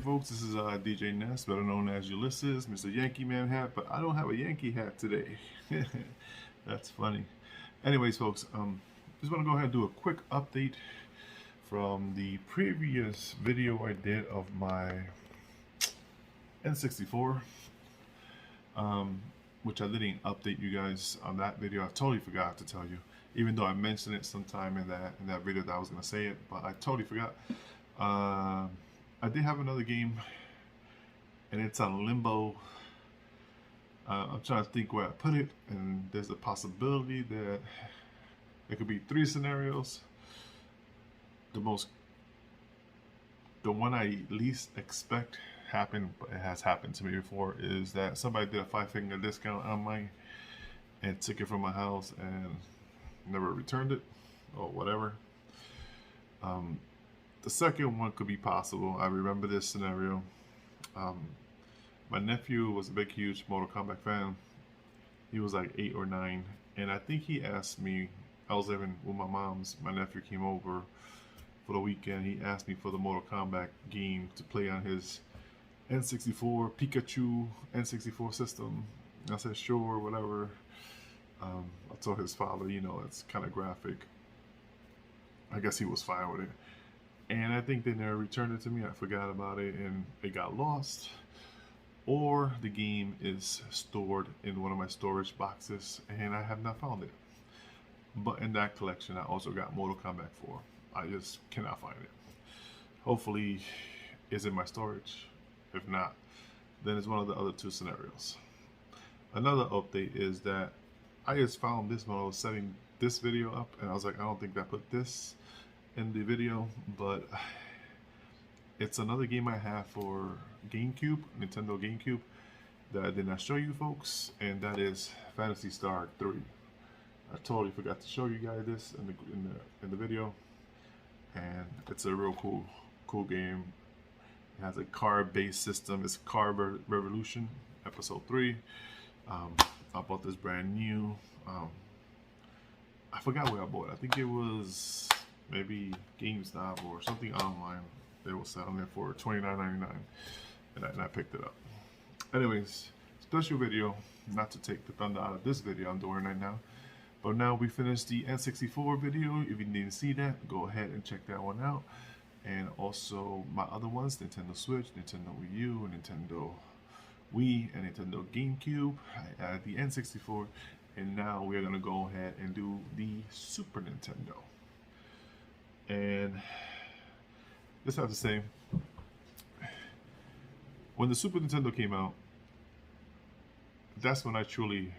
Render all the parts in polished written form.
folks, this is DJ Ness, better known as Ulysses, Mr. Yankee Man hat, but I don't have a Yankee hat today. That's funny. Anyways, folks, just want to go ahead and do a quick update from the previous video I did of my N64, which I didn't update you guys on that video. I totally forgot to tell you, even though I mentioned it sometime in that video that I was going to say it, but I totally forgot. I did have another game, and it's on limbo. I'm trying to think where I put it, and there's a possibility that it could be 3 scenarios. The one I least expect happened, but it has happened to me before, is that somebody did a 5-finger discount on mine and took it from my house and never returned it or whatever. The second one could be possible. I remember this scenario. My nephew was a big, huge Mortal Kombat fan. He was like 8 or 9, and I think he asked me, I was living with my mom's, my nephew came over for the weekend. He asked me for the Mortal Kombat game to play on his N64 Pikachu N64 system. I said sure, whatever. I told his father, you know, it's kind of graphic. I guess he was fine with it. And I think they never returned it to me. I forgot about it and it got lost. Or the game is stored in one of my storage boxes and I have not found it. But in that collection, I also got Mortal Kombat 4. I just cannot find it. Hopefully it's in my storage. If not, then it's one of the other 2 scenarios. Another update is that I just found this when I was setting this video up, and I was like, I don't think I put this in the video, but it's another game I have for GameCube, Nintendo GameCube, that I did not show you folks, and that is Phantasy Star 3. I totally forgot to show you guys this in the video, and it's a real cool game. It has a card-based system. It's Card Revolution Episode 3. I bought this brand new. I forgot where I bought it. I think it was maybe GameStop or something online. They were selling it for $29.99, and I picked it up. Anyways, special video, not to take the thunder out of this video I'm doing right now, but now we finished the N64 video. If you didn't see that, go ahead and check that one out. And also my other ones, Nintendo Switch, Nintendo Wii U, Nintendo Wii, and Nintendo GameCube. I added the N64, and now we're gonna go ahead and do the Super Nintendo. And just have to say, when the Super Nintendo came out, that's when I truly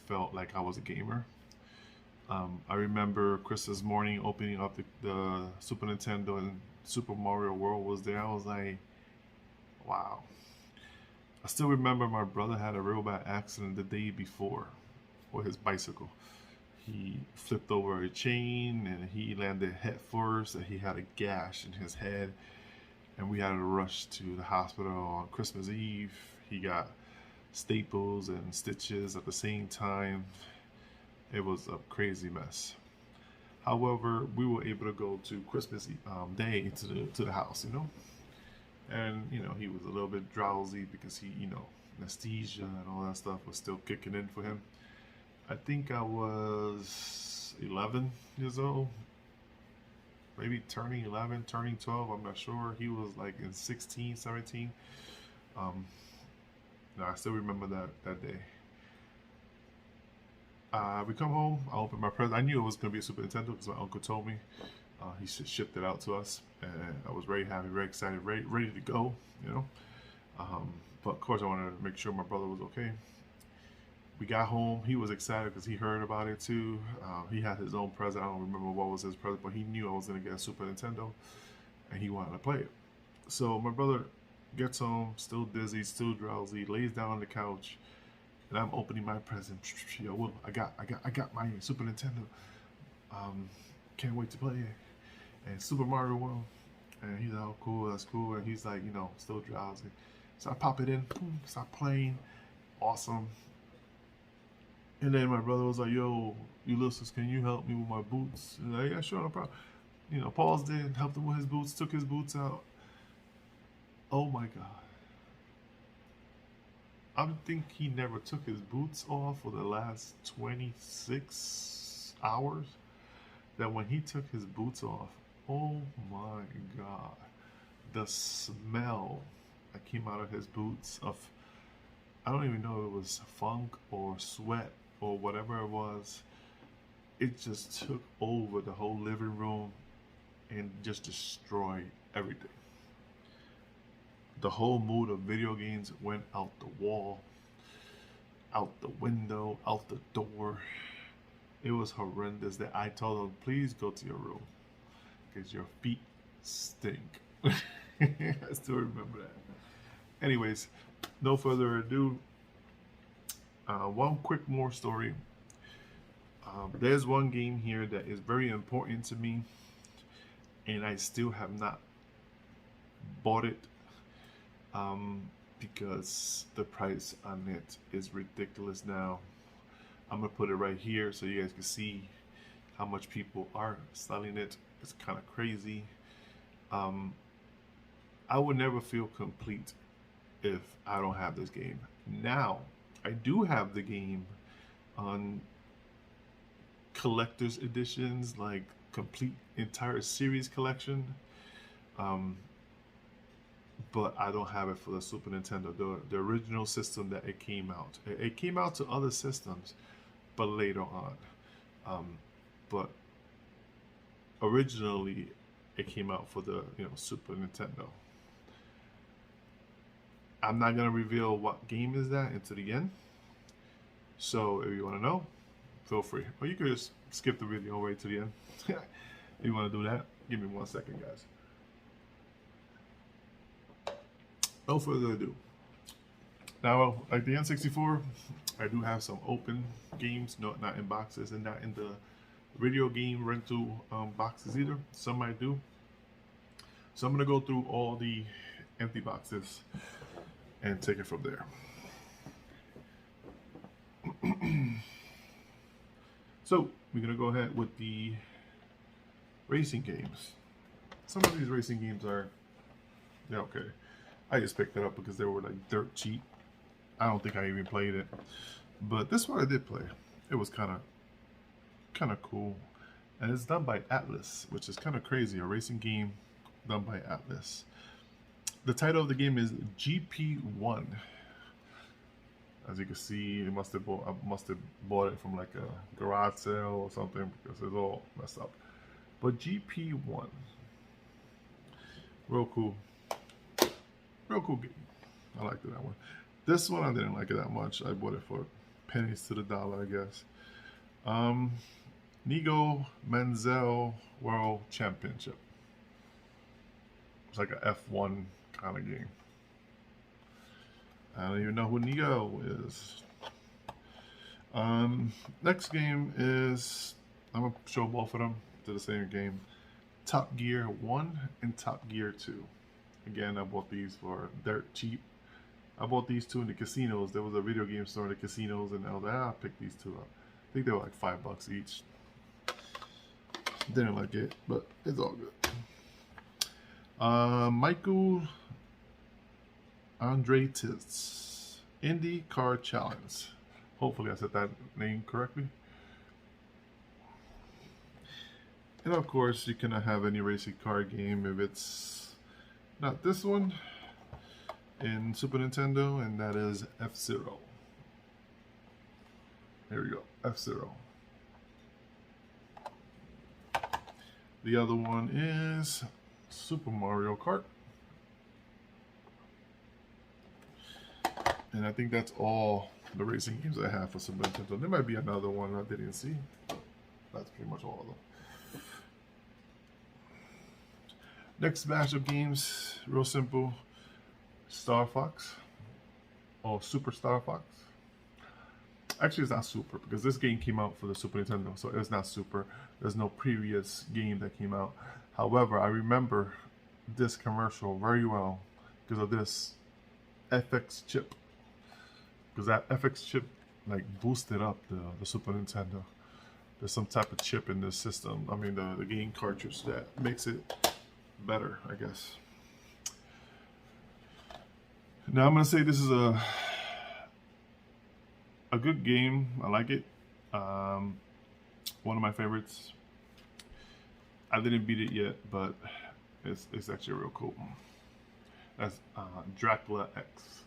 felt like I was a gamer. I remember Christmas morning opening up the Super Nintendo and Super Mario World was there. I was like, wow. I still remember my brother had a real bad accident the day before with his bicycle. He flipped over a chain and he landed head first, and he had a gash in his head, and we had to rush to the hospital on Christmas Eve. He got staples and stitches at the same time. It was a crazy mess. However, we were able to go to Christmas Day to the house, you know, and you know, he was a little bit drowsy because he, you know, anesthesia and all that stuff was still kicking in for him. I think I was 11 years old, maybe turning 11, turning 12, I'm not sure. He was like in 16, 17. No, I still remember that day. We come home, I opened my present. I knew it was going to be a Super Nintendo because my uncle told me. He shipped it out to us, and I was very happy, very excited, ready to go, you know. But of course I wanted to make sure my brother was okay. We got home, he was excited because he heard about it too. He had his own present. I don't remember what was his present, but he knew I was going to get a Super Nintendo, and he wanted to play it. So my brother gets home, still dizzy, still drowsy, lays down on the couch, and I'm opening my present. Yo, Will, I got my Super Nintendo. Can't wait to play it. And Super Mario World. And he's like, oh, cool, that's cool. And he's like, you know, still drowsy. So I pop it in, boom, start playing. Awesome. And then my brother was like, yo, Ulysses, can you help me with my boots? And like, yeah, sure, no problem. You know, paused it, helped him with his boots, took his boots out. Oh my god. I think he never took his boots off for the last 26 hours. That when he took his boots off, oh my god. The smell that came out of his boots of, I don't even know if it was funk or sweat or whatever it was. It just took over the whole living room and just destroyed everything. The whole mood of video games went out the wall, out the window, out the door. It was horrendous that I told him, please go to your room because your feet stink. I still remember that. Anyways, no further ado. One quick more story. There's one game here that is very important to me, and I still have not bought it because the price on it is ridiculous now. I'm gonna put it right here so you guys can see how much people are selling it. It's kind of crazy. I would never feel complete if I don't have this game. Now, I do have the game on collector's editions, like complete entire series collection. But I don't have it for the Super Nintendo, the original system that it came out. It came out to other systems, but later on. But originally, it came out for the Super Nintendo. I'm not gonna reveal what game is that into the end. So if you want to know, feel free. Or you could just skip the video right to the end. If you want to do that, give me 1 second, guys. No further ado. Now, like the N64, I do have some open games, not in boxes and not in the video game rental boxes either. Some I do. So I'm going to go through all the empty boxes and take it from there. So we're going to go ahead with the racing games. Some of these racing games are, yeah, okay. I just picked it up because they were like dirt cheap. I don't think I even played it, but this one I did play. It was kind of cool, and it's done by Atlas, which is kind of crazy. A racing game done by Atlas. The title of the game is GP1. As you can see, I must have bought it from like a garage sale or something because it's all messed up. But GP1, real cool game. I liked that one. This one I didn't like it that much. I bought it for pennies to the dollar, I guess. Nigo Menzel World Championship. It's like a F1 kind of game. I don't even know who Nigo is. Next game is, I'm going to show both of them to the same game. Top Gear 1 and Top Gear 2. Again, I bought these for dirt cheap. I bought these two in the casinos. There was a video game store in the casinos, and I was like, I'll pick these two up. I think they were like $5 each. Didn't like it, but it's all good. Michael Andretis Indy Car Challenge. Hopefully I said that name correctly. And of course, you cannot have any racing car game if it's not this one in Super Nintendo, and that is F-Zero. Here we go, F-Zero. The other one is Super Mario Kart. And I think that's all the racing games I have for Super Nintendo. There might be another one I didn't see. That's pretty much all of them. Next batch of games, real simple. Star Fox, or Super Star Fox. Actually, it's not Super because this game came out for the Super Nintendo, so it's not Super. There's no previous game that came out. However, I remember this commercial very well because of this FX chip. Because that FX chip like boosted up the Super Nintendo. There's some type of chip in this system. I mean, the game cartridge that makes it better, I guess. Now I'm gonna say this is a good game. I like it. Um, One of my favorites. I didn't beat it yet, but it's actually real cool. That's Dracula X.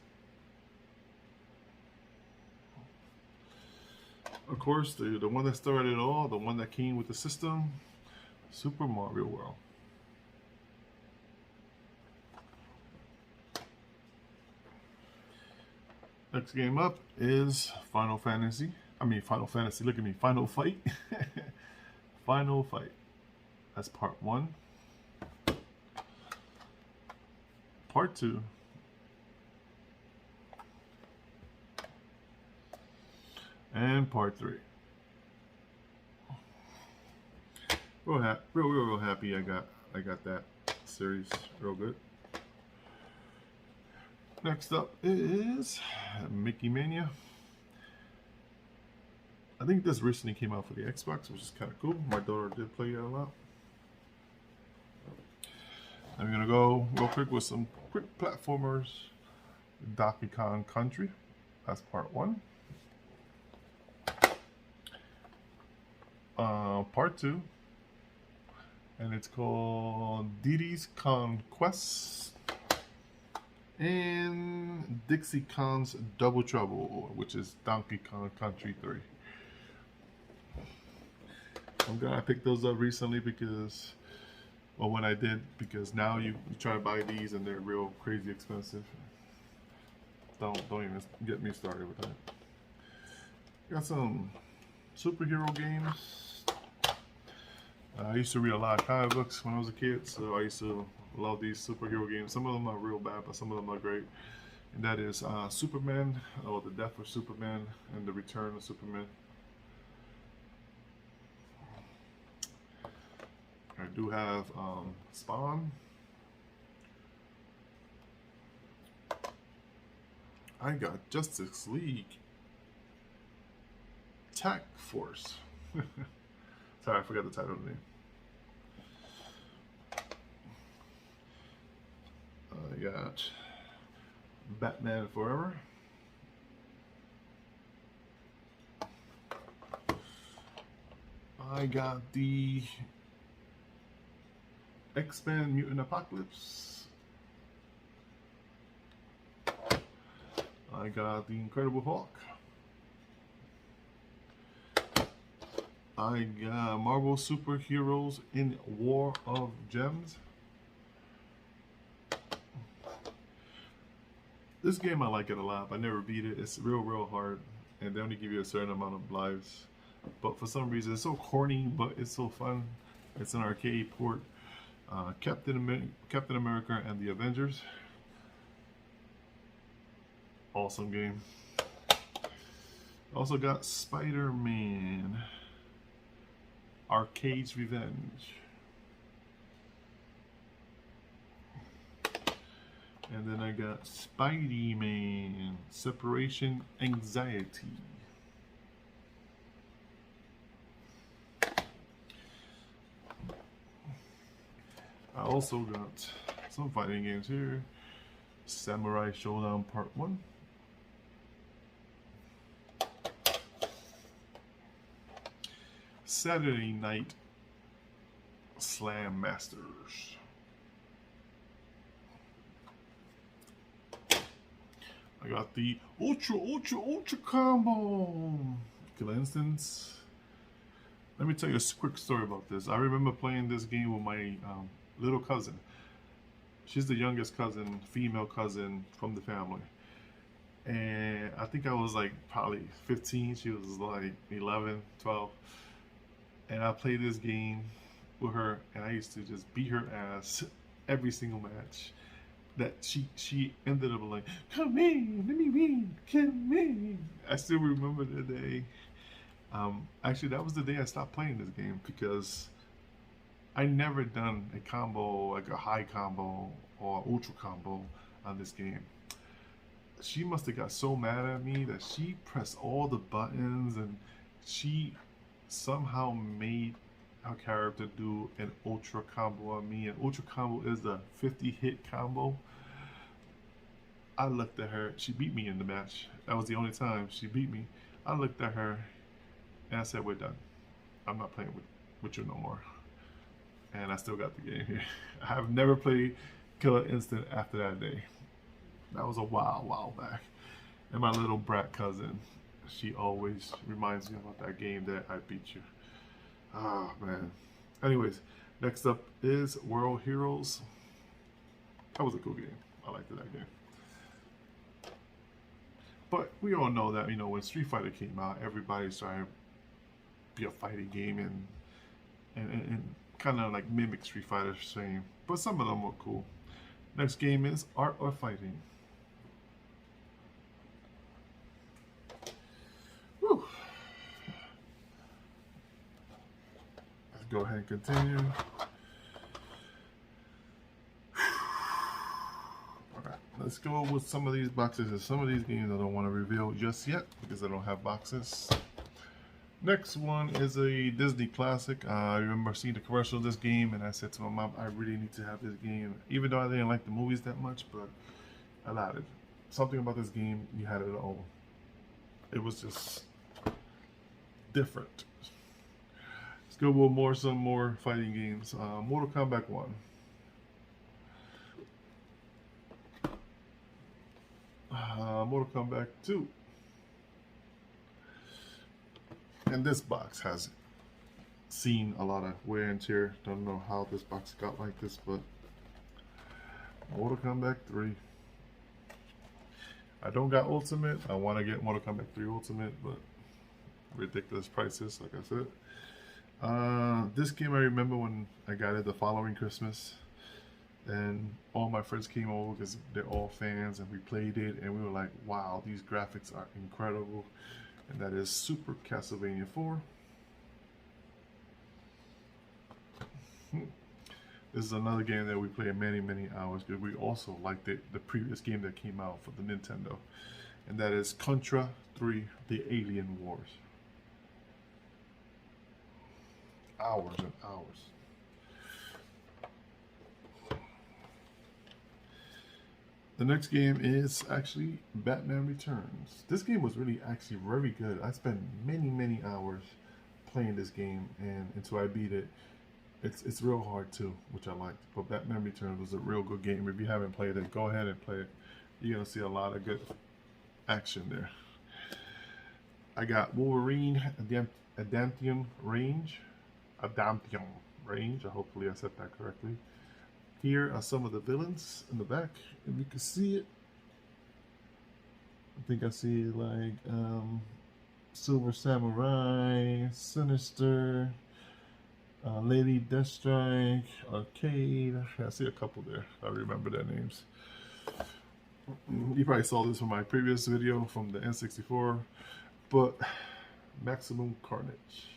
Of course, the one that started it all, the one that came with the system, Super Mario World. Next game up is Final Fantasy. Final Fantasy. Look at me, Final Fight. Final Fight. That's part 1. Part 2. And part 3. Real happy I got that series. Real good. Next up is Mickey Mania. I think this recently came out for the Xbox, which is kind of cool. My daughter did play it a lot. I'm gonna go real quick with some quick platformers. Donkey Kong Country. That's part 1. Part 2. And it's called Diddy's Conquest. And Dixie Kong's Double Trouble, which is Donkey Kong Country 3. I'm glad I picked those up recently because, well, when I did, because now you try to buy these and they're real crazy expensive. Don't even get me started with that. Got some superhero games. I used to read a lot of comic books when I was a kid, so I used to love these superhero games. Some of them are real bad, but some of them are great. And that is Superman, or The Death of Superman, and The Return of Superman. I do have Spawn. I got Justice League Tech Force. Sorry, I forgot the title of the name. I got Batman Forever. I got the X-Men Mutant Apocalypse. I got the Incredible Hulk. I got Marvel Superheroes in War of Gems. This game, I like it a lot. I never beat it. It's real hard, and they only give you a certain amount of lives. But for some reason, it's so corny, but it's so fun. It's an arcade port. Captain America and the Avengers. Awesome game. Also got Spider-Man. Arcade's Revenge. And then I got Spidey-Man, Separation Anxiety. I also got some fighting games here. Samurai Showdown Part 1. Saturday Night Slam Masters. I got the Ultra Combo. For instance, let me tell you a quick story about this. I remember playing this game with my little cousin. She's the youngest cousin, female cousin from the family. And I think I was like probably 15. She was like 11, 12. And I played this game with her, and I used to just beat her ass every single match. That she ended up like, come in, let me win, come in. I still remember the day. Actually, that was the day I stopped playing this game because I never done a combo, like a high combo or ultra combo on this game. She must have got so mad at me that she pressed all the buttons and she somehow made her character do an ultra combo on me. An ultra combo is the 50 hit combo. I looked at her. She beat me in the match. That was the only time she beat me. I looked at her and I said, "We're done. I'm not playing with you no more." And I still got the game here. I've never played Killer Instant after that day. That was a while back. And my little brat cousin, she always reminds me about that game that I beat you. Ah, man. Anyways, next up is World Heroes. That was a cool game. I liked that game. But we all know that, when Street Fighter came out, everybody's trying to be a fighting game and kind of like mimic Street Fighter's same. But some of them were cool. Next game is Art of Fighting. Whew. Let's go ahead and continue. Alright, let's go with some of these boxes and some of these games I don't want to reveal just yet because I don't have boxes. Next one is a Disney classic. I remember seeing the commercial of this game and I said to my mom, I really need to have this game. Even though I didn't like the movies that much, but I allowed it. Something about this game, you had it all. It was just different. Let's go with some more fighting games. Mortal Kombat 1. Mortal Kombat 2. And this box has seen a lot of wear and tear. Don't know how this box got like this, but Mortal Kombat 3. I don't got Ultimate. I want to get Mortal Kombat 3 Ultimate, but ridiculous prices, like I said. This game I remember when I got it the following Christmas, and all my friends came over because they're all fans, and we played it, and we were like, wow, these graphics are incredible. And that is Super Castlevania 4. This is another game that we played many hours because we also liked the previous game that came out for the Nintendo. And that is Contra 3, The Alien Wars. Hours and hours. The next game is actually Batman Returns. This game was really actually very good. I spent many hours playing this game, and until I beat it. It's real hard too, which I liked. But Batman Returns was a real good game. If you haven't played it, go ahead and play it. You're gonna see a lot of good action there. I got Wolverine Adamantium Range. Hopefully I said that correctly. Here are some of the villains in the back, if you can see it. I think I see like Silver Samurai, Sinister, Lady Deathstrike, Arcade. I see a couple there. I remember their names. You probably saw this from my previous video from the N64, but Maximum Carnage.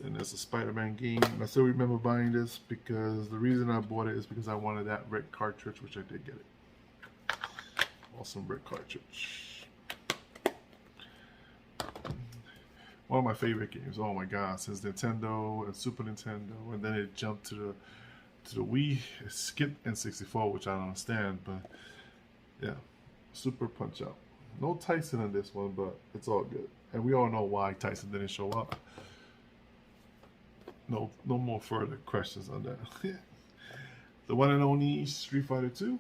And there's a Spider-Man game. I still remember buying this because the reason I bought it is because I wanted that red cartridge, which I did get it. Awesome red cartridge. One of my favorite games. Oh my god, since Nintendo and Super Nintendo, and then it jumped to the Wii. It skipped N64, which I don't understand, but yeah, Super Punch Out. No Tyson in this one, but it's all good. And we all know why Tyson didn't show up. No more further questions on that. The one and only Street Fighter 2.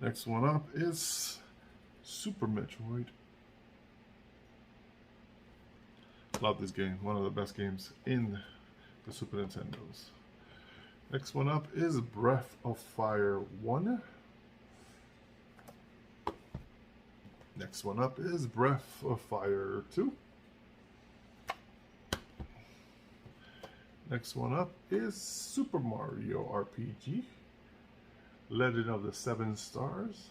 Next one up is Super Metroid. Love this game. One of the best games in the Super Nintendos. Next one up is Breath of Fire 1. Next one up is Breath of Fire 2. Next one up is Super Mario RPG. Legend of the Seven Stars.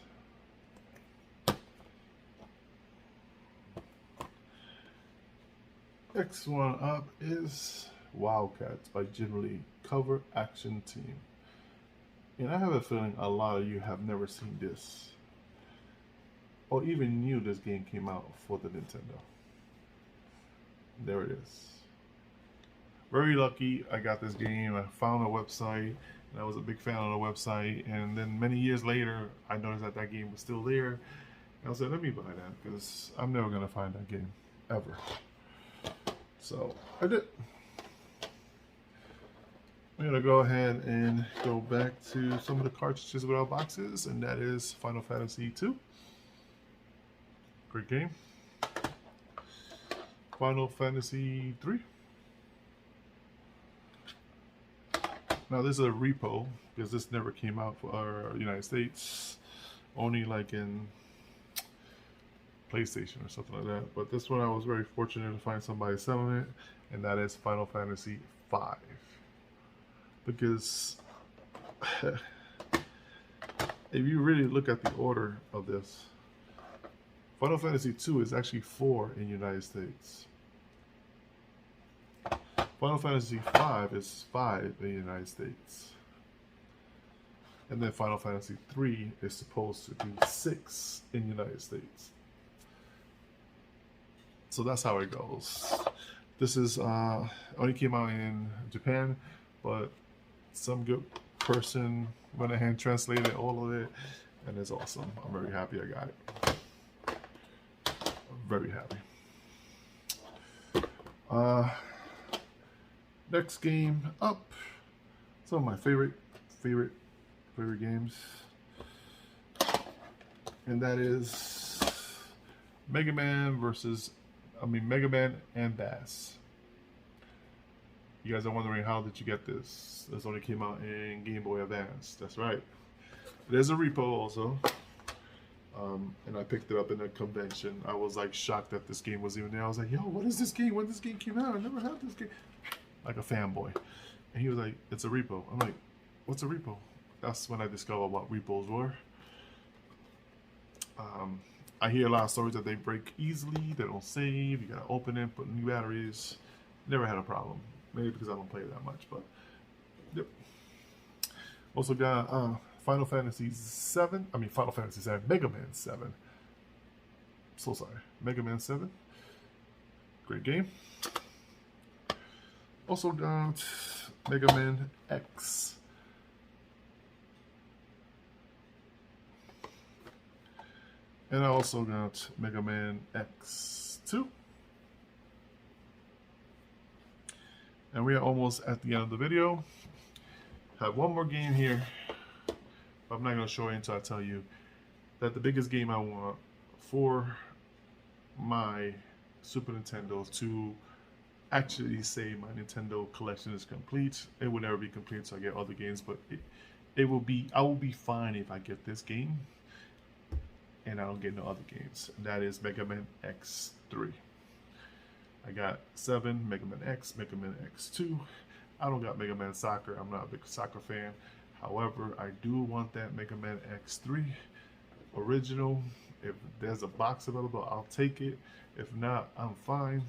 Next one up is Wildcats by Jim Lee. Cover Action Team. And I have a feeling a lot of you have never seen this, or even knew this game came out for the Nintendo. There it is. very lucky I got this game. I found a website, and I was a big fan of the website. And then many years later, I noticed that that game was still there. And I said, let me buy that because I'm never gonna find that game ever. So I did. I'm gonna go ahead and go back to some of the cartridges without boxes, and that is Final Fantasy II. Great game. Final Fantasy III. Now this is a repo because this never came out for our United States, only like in PlayStation or something like that. But this one I was very fortunate to find somebody selling it, and that is Final Fantasy V. Because if you really look at the order of this, Final Fantasy II is actually 4 in the United States. Final Fantasy V is 5 in the United States. And then Final Fantasy III is supposed to be 6 in the United States. So that's how it goes. This is only came out in Japan, but some good person went ahead and translated all of it, and it's awesome. I'm very happy I got it. I'm very happy. Next game up. Some of my favorite games, and that is Mega Man and Bass. You guys are wondering, how did you get this? This only came out in Game Boy Advance. That's right. There's a repo also. And I picked it up in a convention. I was like shocked that this game was even there. I was like, yo, what is this game? When this game came out? I never had this game. Like a fanboy. And he was like, it's a repo. I'm like, what's a repo? That's when I discovered what repos were. I hear a lot of stories that they break easily, they don't save, you gotta open it, put new batteries. Never had a problem. Maybe because I don't play that much, but yep. Also got Final Fantasy 7, Mega Man 7. So sorry, Mega Man 7. Great game. Also got Mega Man X. And I also got Mega Man X2. And we are almost at the end of the video. Have one more game here. I'm not going to show it until I tell you that the biggest game I want for my Super Nintendo to actually say my Nintendo collection is complete. It will never be complete, so I get other games, but I will be fine if I get this game and I don't get no other games. And that is Mega Man X3. I got 7, Mega Man X, Mega Man X2. I don't got Mega Man Soccer. I'm not a big soccer fan. However, I do want that Mega Man X3 original. If there's a box available, I'll take it. If not, I'm fine.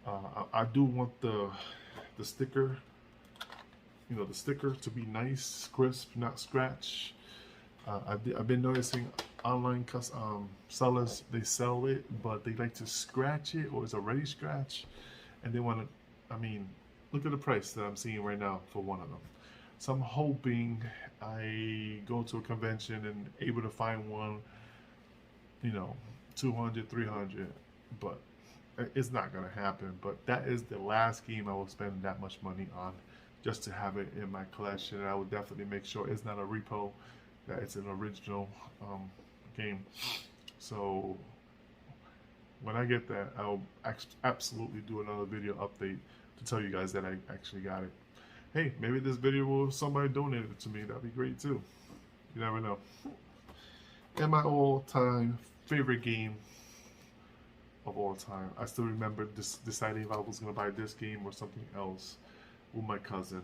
I do want the sticker, the sticker to be nice, crisp, not scratch. I've been noticing online sellers, they sell it, but they like to scratch it, or it's already scratched, and they want to, look at the price that I'm seeing right now for one of them. So I'm hoping I go to a convention and able to find one, 200, 300, but it's not going to happen. But that is the last game I will spend that much money on, just to have it in my collection. And I would definitely make sure it's not a repo, that it's an original game. So when I get that, I'll absolutely do another video update to tell you guys that I actually got it. Hey, maybe this video will somebody donate it to me. That'd be great too. You never know. And my all-time favorite game of all time. I still remember deciding if I was going to buy this game or something else with my cousin,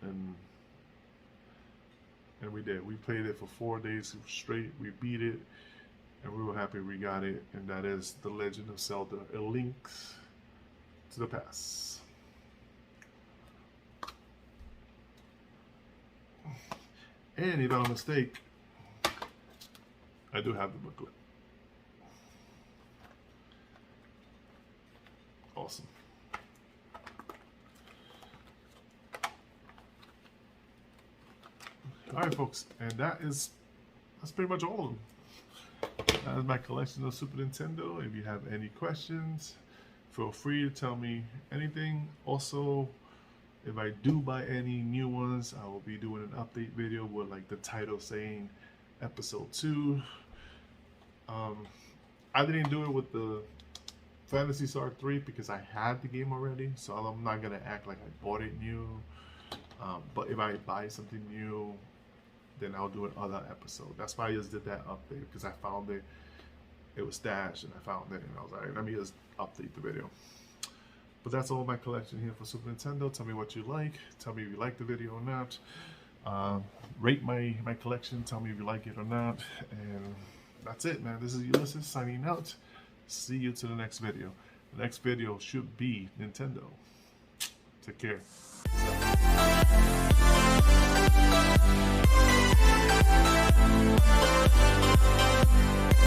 and we did. We played it for 4 days straight. We beat it, and we were happy we got it. And that is The Legend of Zelda: A Link to the Past. And if I'm not mistaken, I do have the booklet. Awesome. All right, folks, and that's pretty much all of them. That is my collection of Super Nintendo. If you have any questions, feel free to tell me anything. Also, if I do buy any new ones, I will be doing an update video with like the title saying episode 2. I didn't do it with the Phantasy Star 3 because I had the game already, so I'm not gonna act like I bought it new. But if I buy something new, then I'll do another episode. That's why I just did that update, because I found it. It was stashed, and I found it, and I was like, let me just update the video. But that's all my collection here for Super Nintendo. Tell me what you like. Tell me if you like the video or not. Rate my collection. Tell me if you like it or not. And that's it, man. This is Ulysses signing out. See you to the next video. The next video should be Nintendo. Take care.